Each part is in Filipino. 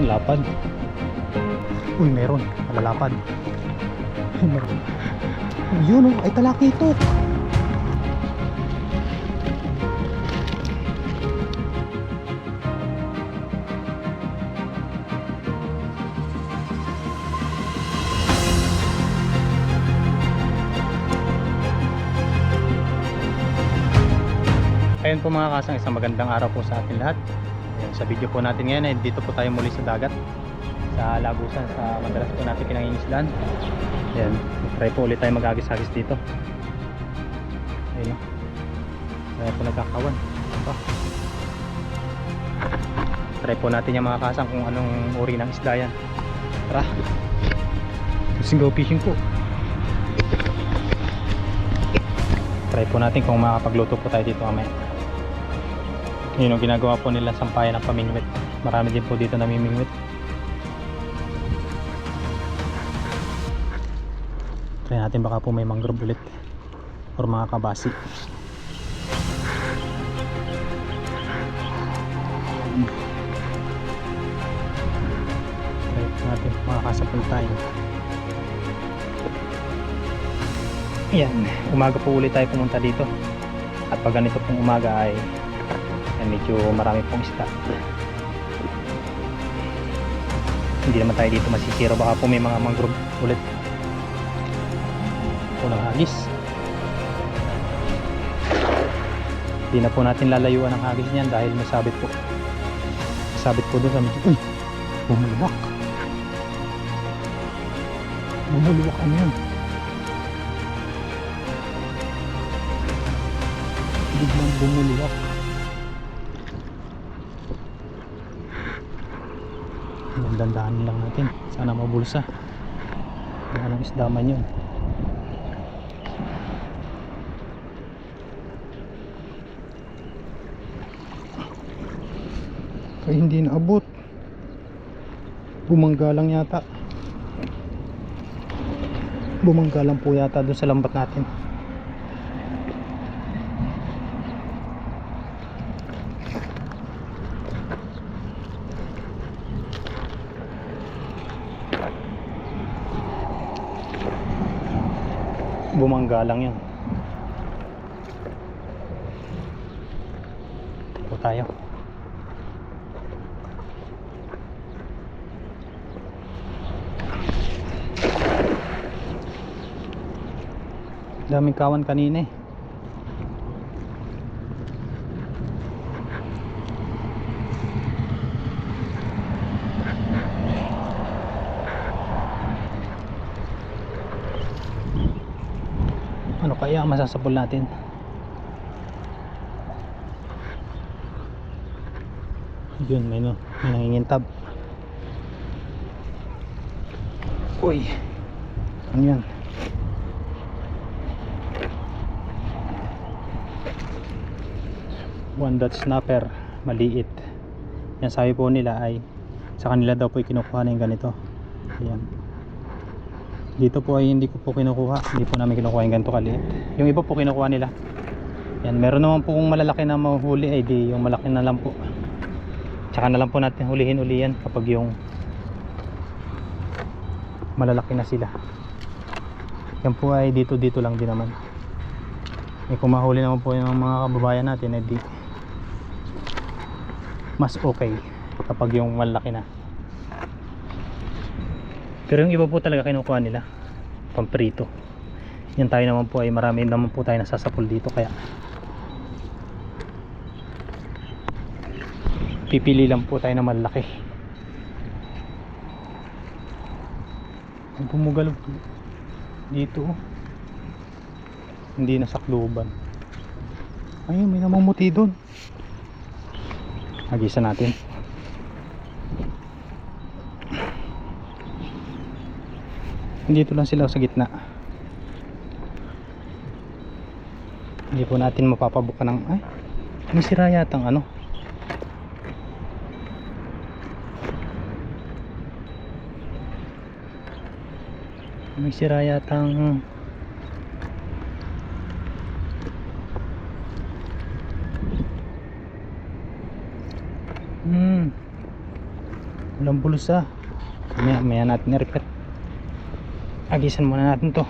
lapad. Uy, meron. Malalapad. Meron. Yun, oh. Ay, talaki ito. Ayun po mga kasang, isang magandang araw po sa atin lahat. Ayun, sa video po natin ngayon ay dito po tayo muli sa dagat, sa Lagusan, sa madalas po natin pinangingislan. Ayun, try po ulit tayo mag-agis-agis dito. Ayun, kaya po nagkakawan. Try po natin yung mga kasang kung anong uri ng isda yan. Tara, let's go fishing po. Try po natin kung makapagluto po tayo dito mamaya. Yun ang ginagawa po nila, sampayan ng pamingwit. Marami din po dito namimingwit. Try natin baka po may mangrove ulit or mga kabasi. Try natin makakasapul tayo. Yan, umaga po ulit tayo pumunta dito. At pag ganito pong umaga ay medyo marami pong isda. Hindi naman tayo dito masisiro, baka po may mga mangrove ulit. Unang hagis. Hindi na po natin lalayuan ang hagis niyan dahil may sabit po. Sabit po doon sa medyo. Uy! Bumuluwak! Bumuluwak ano yan? Biglang bumuluwak. Dandahan lang natin, sana mabulsa. Anong isda man yun. Kaya hindi naabot, bumanggalang yata. Bumanggalang po yata doon sa lambat natin. Bumangga lang yun. Ito tayo. Daming kawan kanina eh. Ano kaya ang masasapol natin? Yun, may nangingintab. Uy, ano yan? One dot snapper, maliit. Yan, sabi po nila ay sa kanila daw po kinukuha na yung ganito. Ayan. Dito po ay hindi ko po kinukuha. Hindi po namin kinukuha yung ganito kaliit. Yung iba po kinukuha nila. Yan, meron naman po kung malalaki na mahuhuli ay di yung malaki na lang po. Tsaka na lang po natin hulihin uli yan kapag yung malalaki na sila. Yan po ay dito lang din naman. Eh, kung mahuli naman po yung mga kababayan natin ay di mas okay kapag yung malaki na. Pero yung iba po talaga kinukuha nila pamprito. Yan, tayo naman po ay marami naman po tayo nasasapul dito, kaya pipili lang po tayo na malaki. Bumugal dito, hindi nasakluban. Ayun, may namumuti doon. Hagisan natin. Dito lang sila sa gitna. Hindi po natin mapapabuka ng ay, may sira yatang ano. May sira yatang Walang bulsa. Maya natin i-repeat. Agisan muna natin to.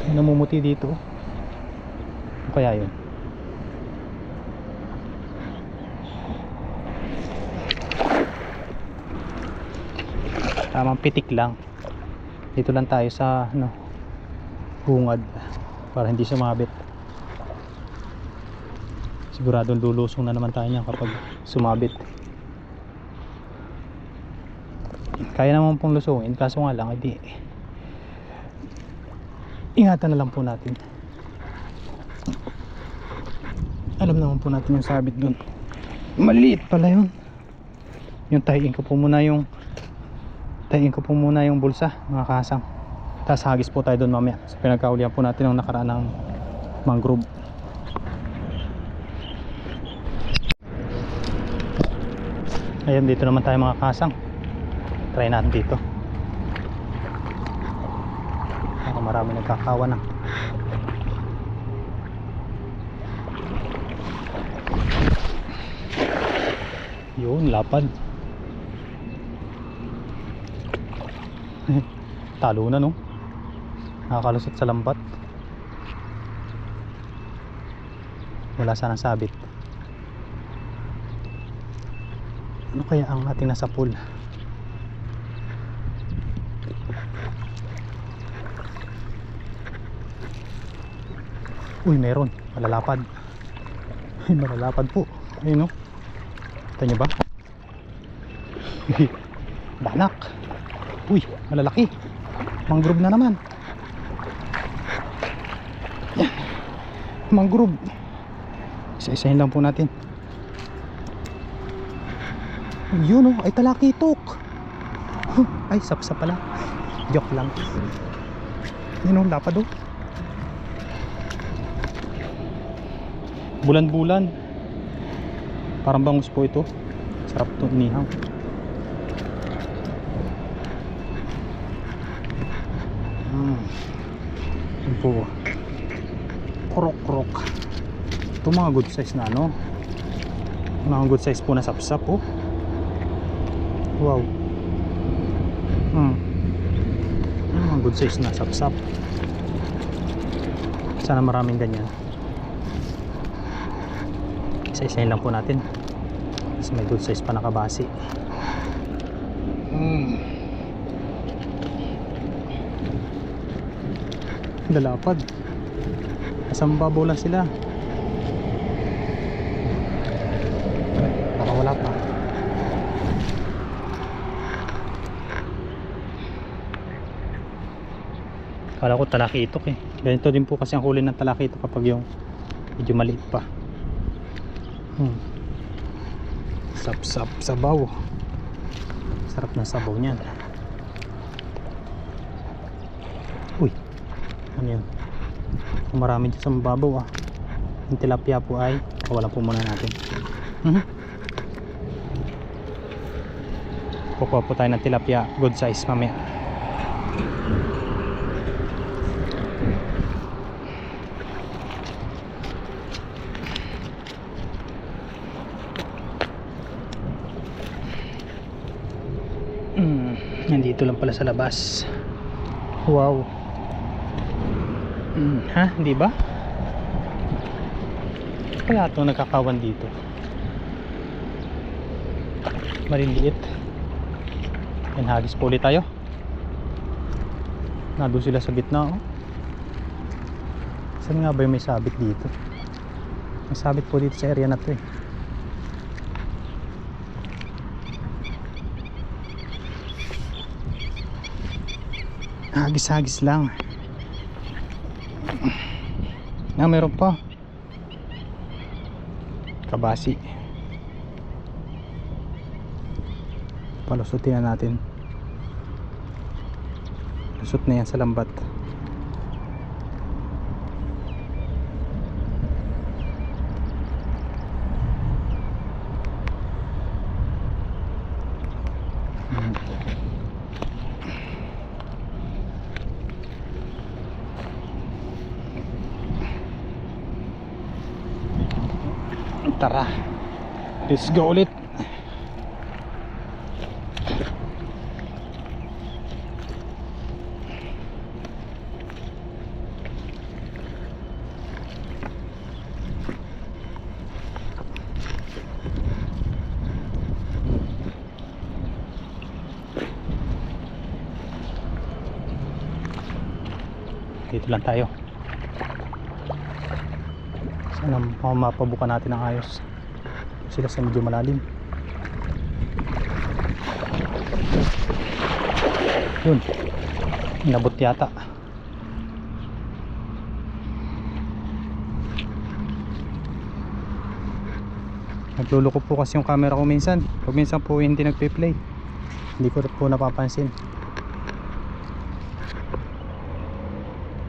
May namumuti dito. Ano kaya yun? Tamang pitik lang. Dito lang tayo sa bungad para hindi sumabit. Siguradong lulusong na naman tayo niyan kapag sumabit. Kaya naman pong lusungin, kaso nga lang hindi. Ingatan na lang po natin. Alam naman po natin yung sabit dun. Maliit pala yun. Yung tahiin ko po muna yung bulsa, mga kasang. Tapos hagis po tayo dun mamaya sa pinagkaulihan po natin ng nakaraan ng mangrove. Ayan, dito naman tayo mga kasang. Try natin dito. Marami nagkakawa na. Yun, lapad. Talo na, no? Nakakalusot sa lambat. Wala sanang sabit. Ano kaya ang ating nasa pool? Uy, meron. Malalapad. Malalapad po. Ayun, no? Kita nyo ba? Danak. Uy, malalaki. Mangrove na naman. Yan. Mangrove. Isa-isahin lang po natin. Yun, oh. Ay, talakitok. Ay, sapsap pala. Joke lang. Yun, oh. Lapad, oh. Bulan-bulan. Parang bangus po ito. Sarap ito inihaw. Yan po. Krok-krok. Ito mga good size na mga good size po na sapsap, oh. Wow. Mga good size na sapsap. Sana maraming ganyan. Isa-isahin lang po natin. Kasi may good size pa nakabasi. Lalapad. Asang babaw lang sila. Baka wala pa. Kala ko talakitok eh. Ganito din po kasi ang huli ng talakitok kapag yung medyo maliit pa. Sap-sap sabaw. Sarap ng sabaw niyan. Uy, ano yun? Kung marami dyan sa mababaw, yung tilapia po ay kawalan po muna natin. Kukuha po tayo ng tilapia good size mamaya. Nandito lang pala sa labas. Wow. Ha? Hindi ba? Kaya ito nagkakawan dito. Maliliit. Yan, hagis po ulit tayo. Nado sila sa gitna, oh. Saan nga ba yung may sabit dito? May sabit po dito sa area na to, eh. Hagis-hagis lang. Meron pa. Kabasi. Palusutin na natin. Lusot na yan sa lambat. Tara, let's go ulit. Dito lang tayo. Sana mapabuka natin ang ayos. Sila sa medyo malalim. Yun, inabot yata. Nagluloko po kasi yung camera ko minsan. Pag minsan po hindi nagpe-play, hindi ko po napapansin.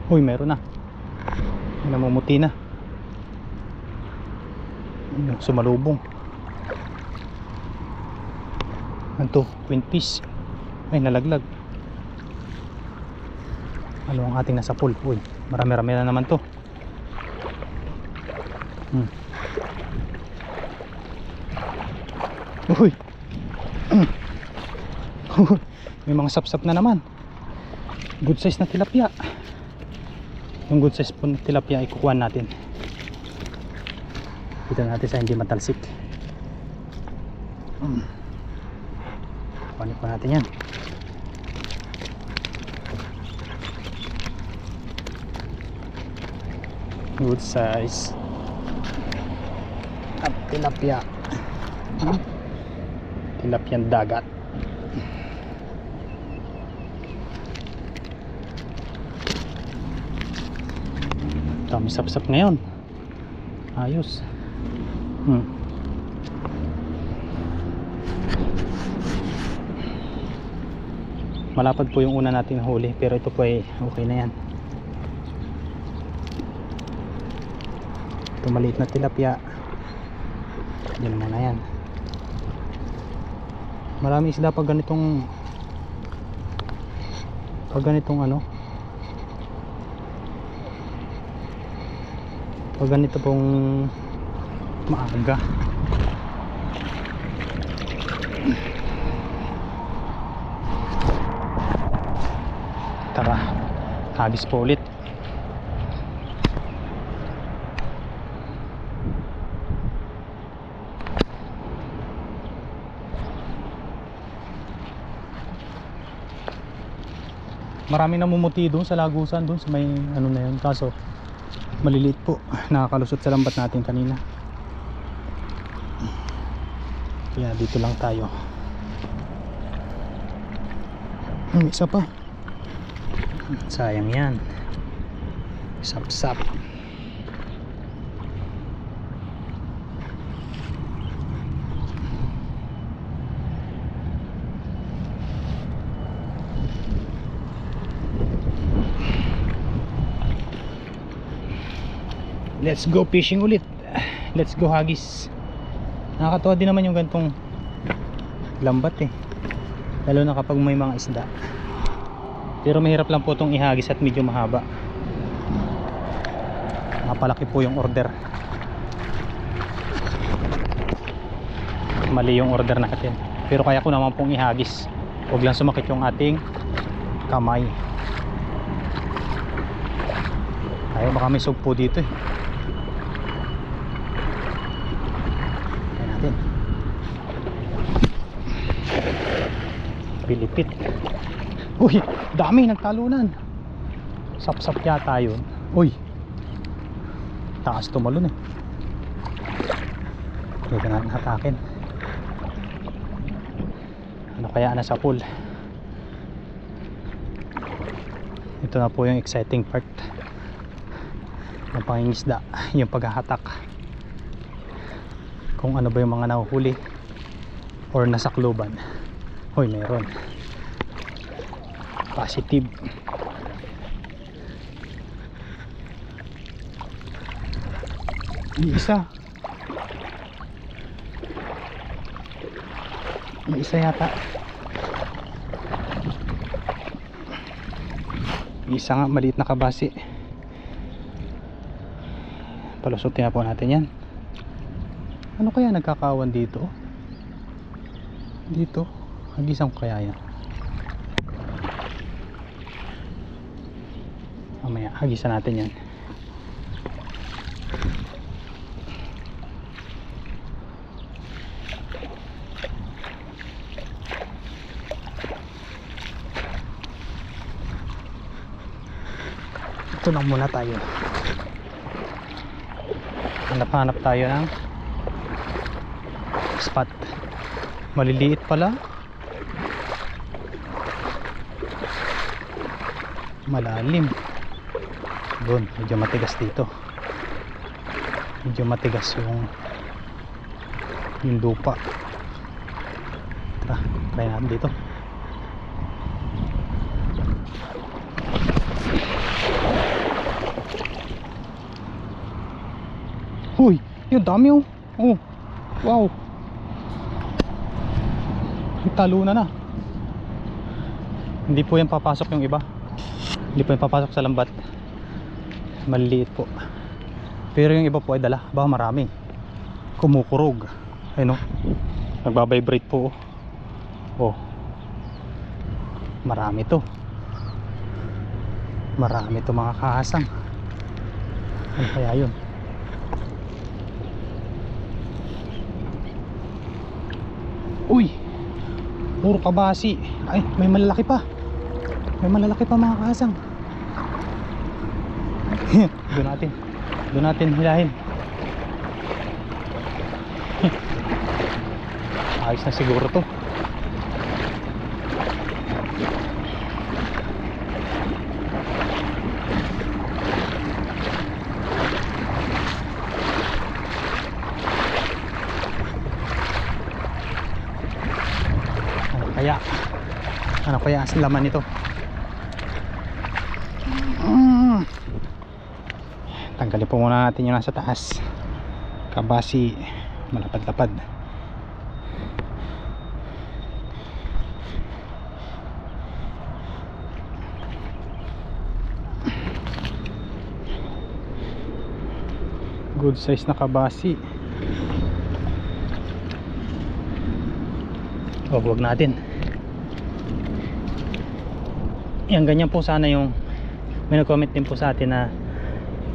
Uy, meron na. Namumuti na. Sumalubong. Ano to? Twin piece. Ay, nalaglag. Ano ang ating nasa pool? Uy, marami-rami na naman to. Uy. May mga sapsap na naman. Good size na tilapia. Yung good size po na tilapia ikukuha natin. Dito natin sa hindi matalsik. Kunin po natin yan. Good size at tilapia. Tilapiang dagat. Dami sapsap ngayon. Ayos. Malapad po yung una nating huli, pero ito po ay okay na yan. Ito maliit na tilapia. Yan muna yan. Marami isda pag ganitong ano, pag ganito pong maaga. Tara, hagis po ulit. Maraming namumuti doon sa lagusan, doon sa may ano na yun, kaso maliliit po, nakakalusot sa lambat natin kanina. Kaya dito lang tayo. May isa pa. Sayang yan. Sap-sap. Let's go fishing ulit. Let's go hagis. Nakakatuwa din naman yung gantong lambat eh, lalo na kapag may mga isda. Pero mahirap lang po itong ihagis at medyo mahaba. Napalaki po yung order. Mali yung order natin. Pero kaya ko naman pong ihagis. Huwag lang sumakit yung ating kamay. Ay, baka may sugpo dito eh. Ayan natin. Pilipit. Uy, dami nagtalunan. Sap-sap yata yun. Uy, taas tumalon eh. Dito natin hatakin. Ano kaya nasa pool? Ito na po yung exciting part ng pangingisda, yung paghahatak. Kung ano ba yung mga nahuhuli or nasakluban. Hoy, meron. Positive. Isa. Isa yata. Isa nga, maliit na kabasi. Palusutin na po natin yan. Ano kaya nagkakawan dito? Dito, hagisan ko kaya yan. Mamaya, hagisan natin yan. Ito lang muna tayo. Hanap tayo ng spot. Maliliit pala, malalim doon. Medyo matigas dito, medyo matigas yung lupa. Tara, try natin dito. Uy, yung dami oh. Oh, wow, talunan na. Hindi po yan papasok yung iba. Hindi po yan papasok sa lambat. Maliliit po. Pero yung iba po ay dala. Baka marami. Kumukurog. Ayun o. Nagbabibrate po. Oh. Marami to. Marami to mga kahasang. Ano kaya yun? Uy, puro kabasi. Ay, may malalaki pa. May malalaki pa mga kasang. Doon natin hilahin. Ayos na siguro to. Ano kaya ang laman nito? Tanggalin po muna natin yung nasa taas. Kabasi, malapad-lapad. Good size na kabasi. Huwag natin. Yan, ganyan po sana yung may nag-comment din po sa atin na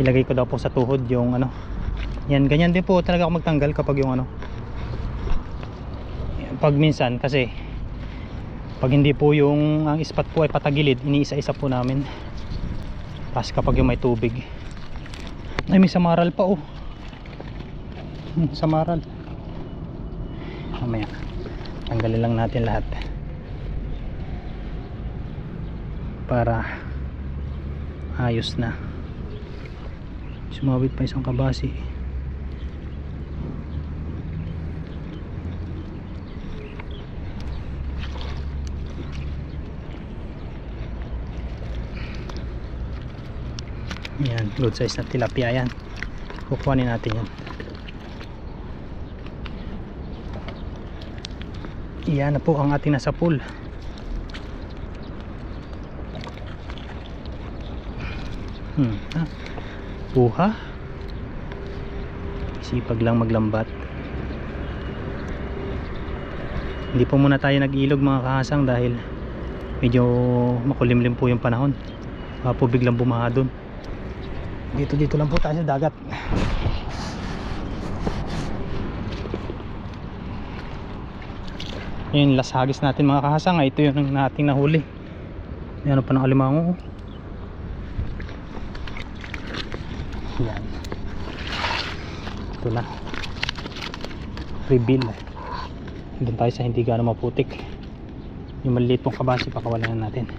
ilagay ko daw po sa tuhod yung ano. Yan, ganyan din po talaga ako magtanggal kapag yung ano, pag minsan kasi pag hindi po yung ang spot po ay patagilid, iniisa-isa po namin. Tapos kapag yung may tubig ay may samaral pa oh. Samaral. Mamaya tanggalin lang natin lahat para ayos na. Sumabit pa isang kabasi. Yan, good size na tilapia yan. Kukuhanin natin yan. Iyan na po ang ating nasa pool. Buha. Sipag lang maglambat. Hindi po muna tayo nag-ilog mga kahasang dahil medyo makulimlim po yung panahon. Po biglang bumaha dun. Dito lang po tayo sa dagat. Yung last hagis natin mga kahasang, ito yung nating nahuli. Yan pa ng alimango. Yan. Ito na. Reveal. Doon tayo sa hindi gaano maputik. Yung maliit pong kabasi pakawalan natin.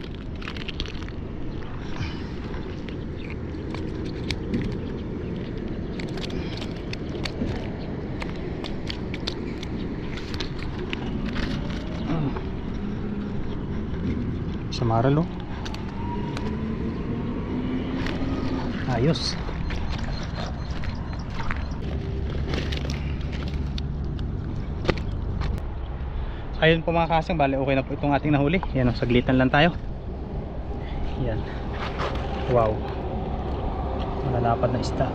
Samaral oh. Ayos. Ayun po mga kasang, bali okay na po itong ating nahuli. Yan, saglitan lang tayo. Yan. Wow. Malalapad na isda.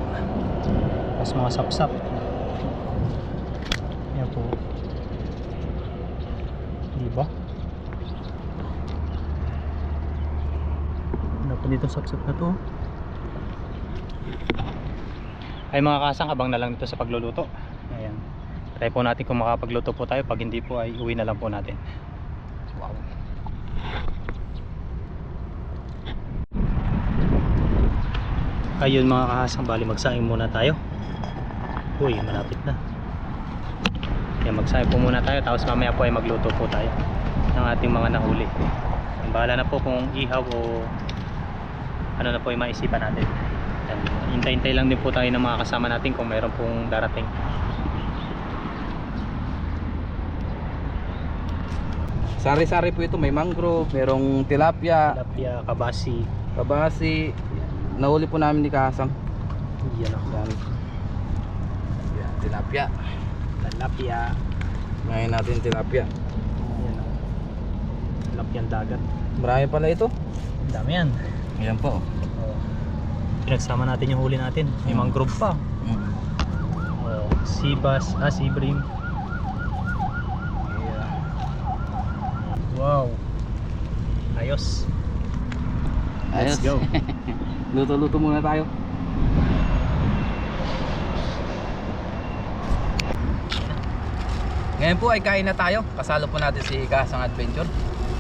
Tapos mga sapsap. Ayan po. Diba? Ano po dito sapsap na to? Ay mga kasang, habang na lang dito sa pagluluto. Ayan. Try po natin kung makapagluto po tayo. Pag hindi po ay uwi na lang po natin. Wow. Ayun mga kahasang, bali magsaing muna tayo. Uy, malapit na. Kaya magsaing po muna tayo, tapos mamaya po ay magluto po tayo ng ating mga nahuli. Bahala na po kung ihaw o ano na po yung maisipan natin. Hintay-hintay lang din po tayo ng mga kasama natin kung mayroon pong darating. Sari-sari po ito, may mangrove, merong tilapia, Tilapia, kabasi. kabasi. Nahuli po namin ni Kasang. Yan o. Yan, tilapia. Tilapia. Ngayon natin tilapia. Yan o. Tilapiang dagat. Marami pala ito. Ang dami yan. Ayan po. Oh. Pinagsama natin yung huli natin. May mangrove pa. Oh. Sea bass, sea bream. Yeah. Wow. Ayos. Let's go. Luto-luto muna tayo. Ngayon po ay kain na tayo. Kasalo po natin si Kasang Adventure.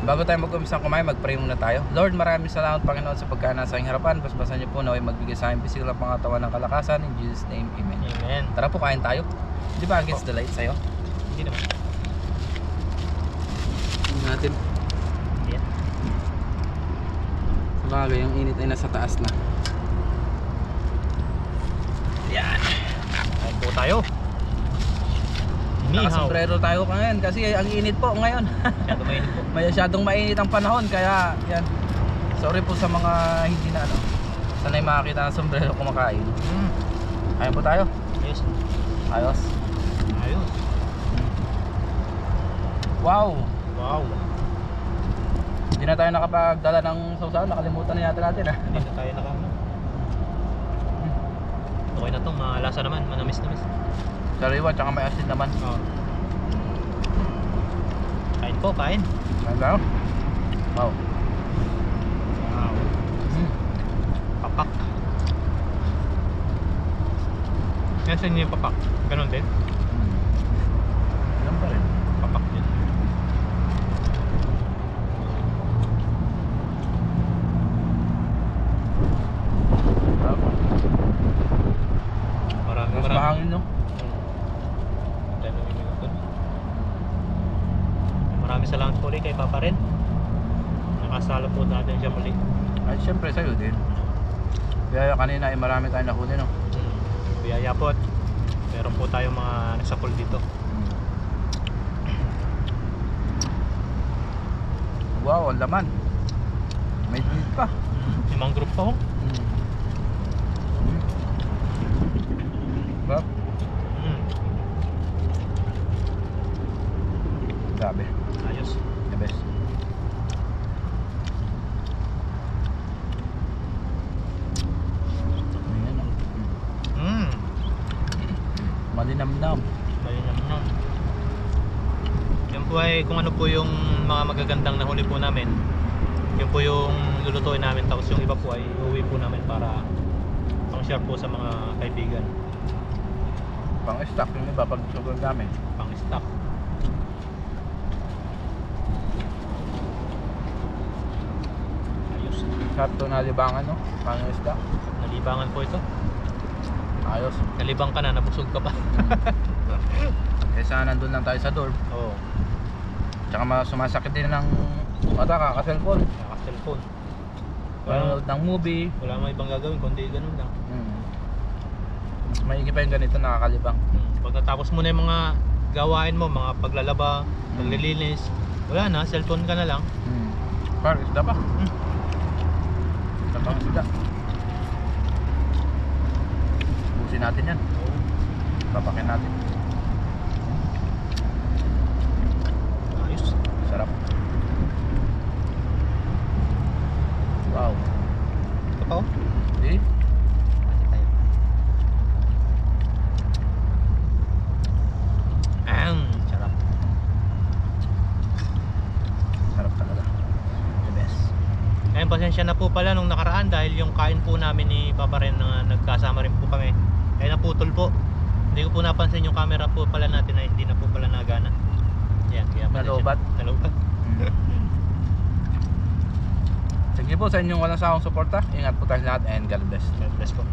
Bago tayo mag-umpisa kumain, mag-pray muna tayo. Lord, maraming salamat Panginoon sa pagkain nasa aking harapan. Basbasan niyo po na ay magbigay sa akin pisikal ng pangatawan ng kalakasan. In Jesus' name, Amen. Amen. Tara po, kain tayo. Di ba against the light sa'yo? Hindi naman. Tingnan natin. Yeah. Sabagay, yung init ay nasa taas na. Yan. Kain po tayo. Inihaw. Nakasombrero tayo ngayon kasi ang init po ngayon. Masyado mainit po. Masyadong mainit ang panahon kaya yan. Sorry po sa mga hindi na sanay makakita ng sombrero kumakain. Kain po tayo. Ayos. Ayos. Ayos. Wow. Wow. Hindi na tayo nakapagdala ng sausaw. Nakalimutan na yata natin ah. Hindi na tayo nakano. Okay na to, malasa naman, manamis-namis. Sariwa tsaka may asin naman. Oh. Kain po, kain. Kain tayo. Wow. Wow. Papak. Yan sa inyo yung papak. Ganon din. Yan pa rin. Papak din. Mas mahangin no? Maraming salamat po ulit kay Papa Ren. Nakasalo po natin siya muli. Ay syempre sa'yo din. Kaya kanina ay marami tayong nahuli no? Biyaya po at meron po tayong mga nagsakol dito. Wow, ang laman. May meat pa. May mangrove pa ho. Bab, grabe. Ayos. The best. Ayan o. Malinamnam. Malinamnam. Yan po ay kung ano po yung mga magagandang nahuli po namin. Yun po yung lulutuin namin, tapos yung iba po ay uuwi po namin para pang-share po sa mga kaibigan. Pang-stock yung iba pag sugar namin. Pang-stock. Ayos. Sarap to nalibangan no? Pang-stock. Nalibangan po ito. Ayos. Nalibang ka na, nabusog ka pa. Kesa nandun lang tayo sa dorm. Oo. Tsaka sumasakit din ng mata, kaka-cellphone. Naka-cellphone. Manonood ng movie. Wala mo ibang gagawin kundi ganun lang. Mas maigi pa yung ganito, nakakalibang. Pag natapos mo na yung mga gawain mo, mga paglalaba, paglilinis, wala na, cellphone ka na lang. Par, isda pa. Isda pang isda. Busin natin yan. Papakin natin. Ayos. Sarap. Wow. Ito pa oh. Di? Ang pasensya na po pala nung nakaraan dahil yung kain po namin ni Papa Ren na nagkasama rin po kami ay naputol po. Hindi ko po napansin yung camera po pala natin na hindi na po pala nagana. Yan, kaya Nalobat. Nalobat. Sige po sa inyong walang sawang suporta. Ingat po tayo lahat and God bless. God bless po.